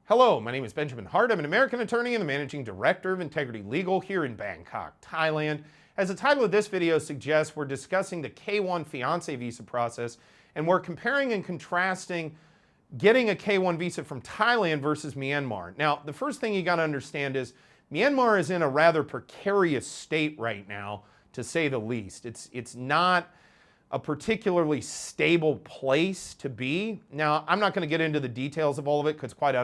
Hello, my name is Benjamin Hart. I'm an American attorney and the Managing Director of Integrity Legal here in Bangkok, Thailand. As the title of this video suggests, we're discussing the K-1 fiancé visa process, and we're comparing and contrasting getting a K-1 visa from Thailand versus Myanmar. Now, the first thing you got to understand is Myanmar is in a rather precarious state right now, to say the least. It's not a particularly stable place to be. Now, I'm not going to get into the details of all of it because quite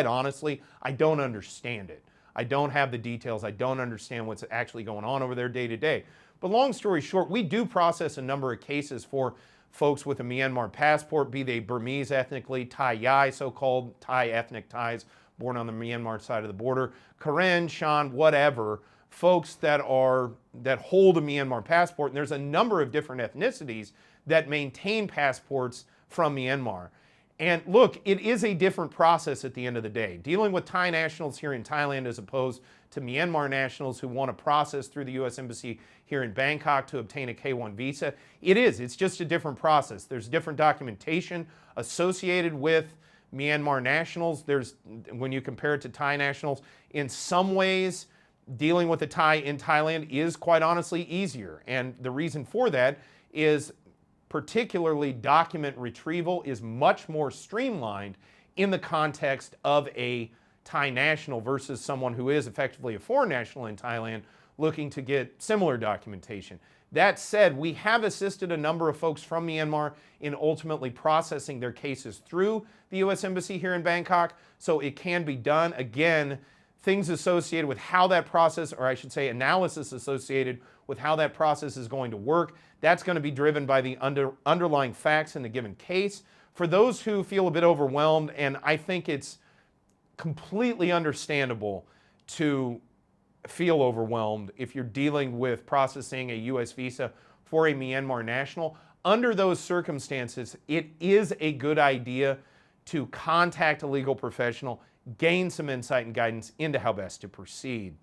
honestly, I don't understand it. I don't have the details. I don't understand what's actually going on over there day to day. But long story short, we do process a number of cases for folks with a Myanmar passport, be they Burmese ethnically, Thai Yai, so-called Thai ethnic Thais born on the Myanmar side of the border, Karen, Shan, whatever, folks that hold a Myanmar passport, and there's a number of different ethnicities that maintain passports from Myanmar. And look, it is a different process at the end of the day. Dealing with Thai nationals here in Thailand as opposed to Myanmar nationals who want to process through the U.S. Embassy here in Bangkok to obtain a K-1 visa, it's just a different process. There's different documentation associated with Myanmar nationals. When you compare it to Thai nationals, in some ways, dealing with a Thai in Thailand is quite honestly easier. And the reason for that is particularly document retrieval is much more streamlined in the context of a Thai national versus someone who is effectively a foreign national in Thailand looking to get similar documentation. That said, we have assisted a number of folks from Myanmar in ultimately processing their cases through the U.S. Embassy here in Bangkok, so it can be done. Again, things associated with how that process, or I should say analysis associated with how that process is going to work, that's going to be driven by the underlying facts in the given case. For those who feel a bit overwhelmed, and I think it's completely understandable to feel overwhelmed if you're dealing with processing a U.S. visa for a Myanmar national, under those circumstances, it is a good idea to contact a legal professional, gain some insight and guidance into how best to proceed.